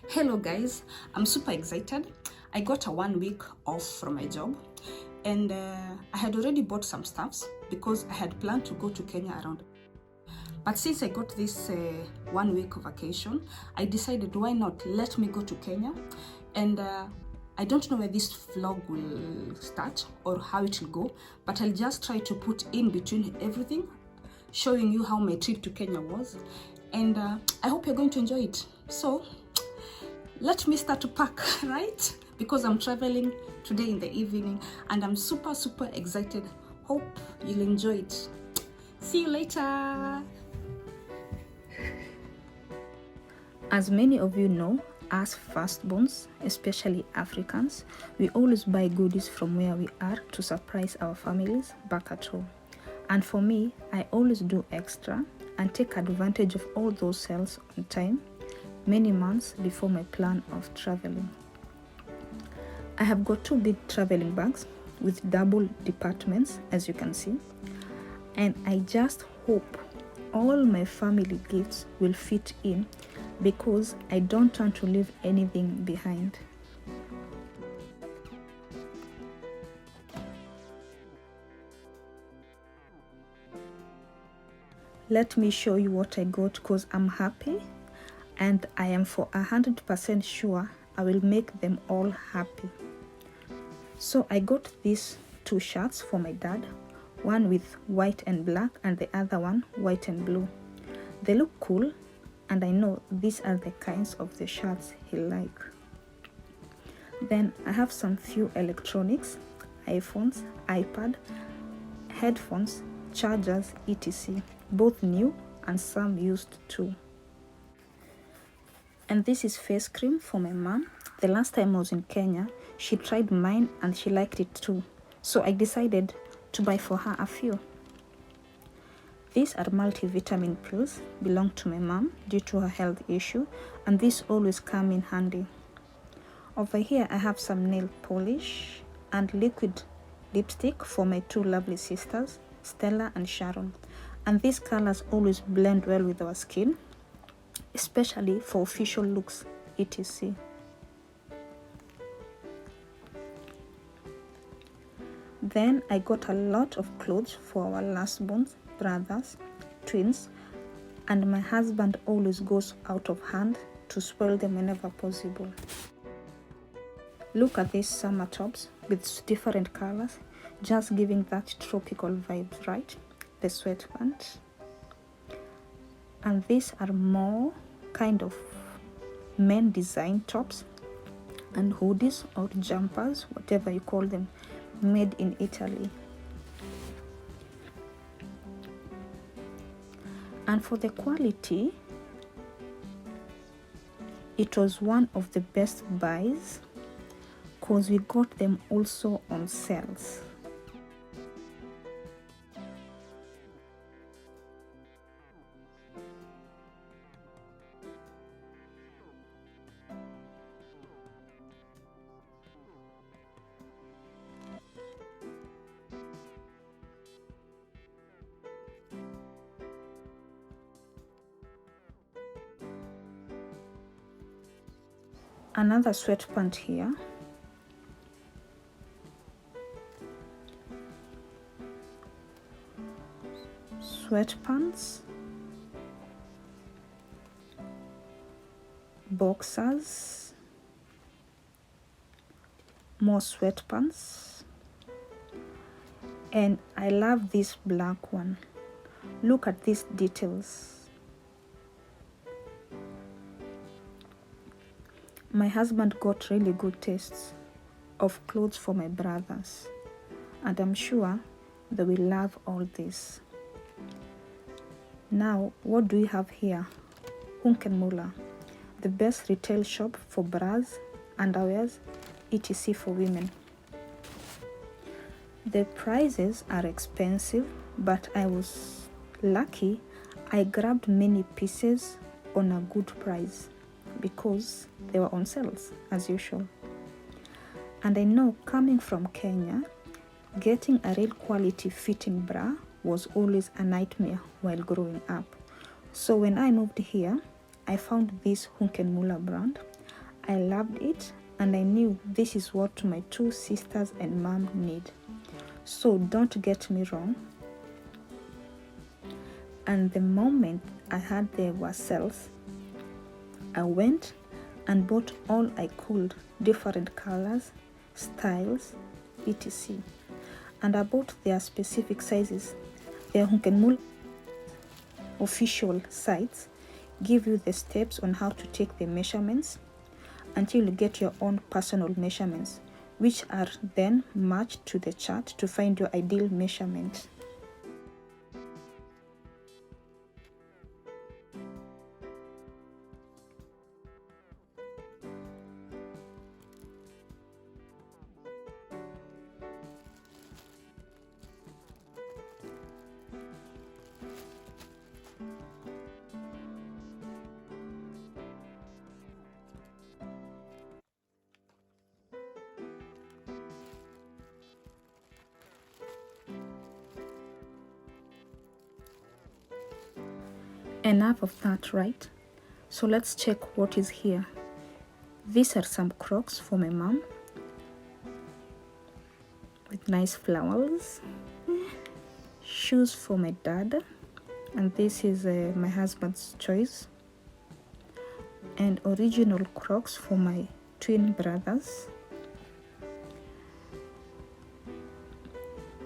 Hello guys, I'm super excited. I got a 1 week off from my job and I had already bought some stuffs because I had planned to go to Kenya around. But since I got this 1 week vacation, I decided why not let me go to Kenya. And I don't know where this vlog will start or how it will go, but I'll just try to put in between everything, showing you how my trip to Kenya was. And I hope you're going to enjoy it. So let me start to pack, right? Because I'm traveling today in the evening and I'm super excited. Hope you'll enjoy it. See you later. As many of you know, as firstborns, especially Africans, we always buy goodies from where we are to surprise our families back at home. And for me, I always do extra and take advantage of all those sales on time, many months before my plan of traveling. I have got 2 big traveling bags with double departments, as you can see, and I just hope all my family gifts will fit in because I don't want to leave anything behind. Let me show you what I got because I'm happy and I am for 100% sure I will make them all happy. So I got these 2 shirts for my dad, one with white and black and the other one white and blue. They look cool and I know these are the kinds of the shirts he like. Then I have some few electronics, iPhones, iPad, headphones, chargers, etc. Both new and some used too. And this is face cream for my mom. The last time I was in Kenya, she tried mine and she liked it too. So I decided to buy for her a few. These are multivitamin pills, belong to my mom due to her health issue, and these always come in handy. Over here I have some nail polish and liquid lipstick for my 2 lovely sisters, Stella and Sharon. And these colors always blend well with our skin, especially for official looks, etc. Then I got a lot of clothes for our last-borns, brothers, twins, and my husband always goes out of hand to spoil them whenever possible. Look at these summer tops with different colors, just giving that tropical vibes, right? The sweatpants. And these are more kind of men design tops and hoodies or jumpers, whatever you call them, made in Italy. And for the quality, it was one of the best buys because we got them also on sales. Another sweatpant here. Sweatpants, boxers, more sweatpants, and I love this black one. Look at these details. My husband got really good tastes of clothes for my brothers, and I'm sure they will love all this. Now, what do we have here? Hunkemöller, the best retail shop for bras, underwears, etc. for women. The prices are expensive, but I was lucky. I grabbed many pieces on a good price because they were on sales as usual. And I know coming from Kenya, getting a real quality fitting bra was always a nightmare while growing up. So when I moved here, I found this Hunkemöller brand I loved it, and I knew this is what my two sisters and mom need. So don't get me wrong. And the moment I heard there were sales, I went and bought all I could, different colors, styles, etc. And I bought their specific sizes. Their Hunkenmul official sites give you the steps on how to take the measurements until you get your own personal measurements, which are then matched to the chart to find your ideal measurement. Enough of that, right? So let's check what is here. These are some Crocs for my mom with nice flowers. Shoes for my dad, and this is my husband's choice. And original Crocs for my twin brothers.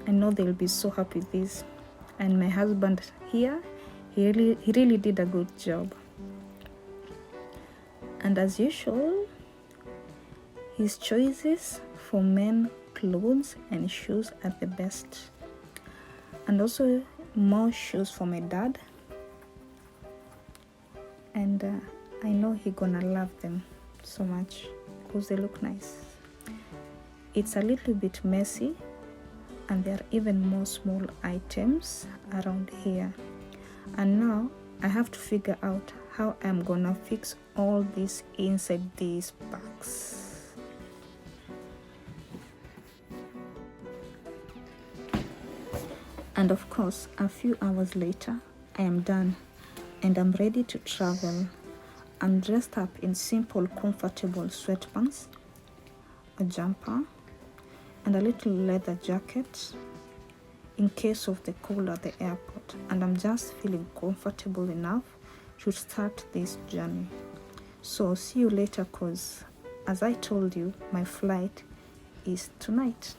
I know they'll be so happy with this. And my husband here, he really did a good job. And as usual, his choices for men clothes and shoes are the best. And also more shoes for my dad. And I know he gonna love them so much because they look nice. It's a little bit messy, and there are even more small items around here. And now I have to figure out how I'm gonna fix all this inside these bags. And of course, a few hours later, I am done and I'm ready to travel. I'm dressed up in simple, comfortable sweatpants, a jumper, and a little leather jacket in case of the cold at the airport. And I'm just feeling comfortable enough to start this journey. So see you later, cause as I told you, my flight is tonight.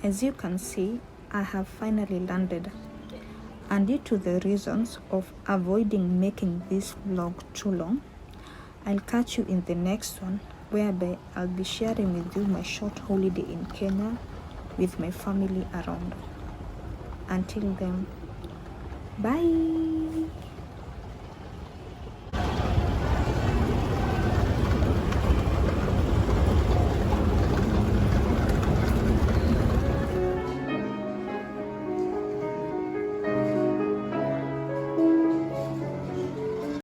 As you can see, I have finally landed, and due to the reasons of avoiding making this vlog too long, I'll catch you in the next one whereby I'll be sharing with you my short holiday in Kenya with my family around. Until then, bye.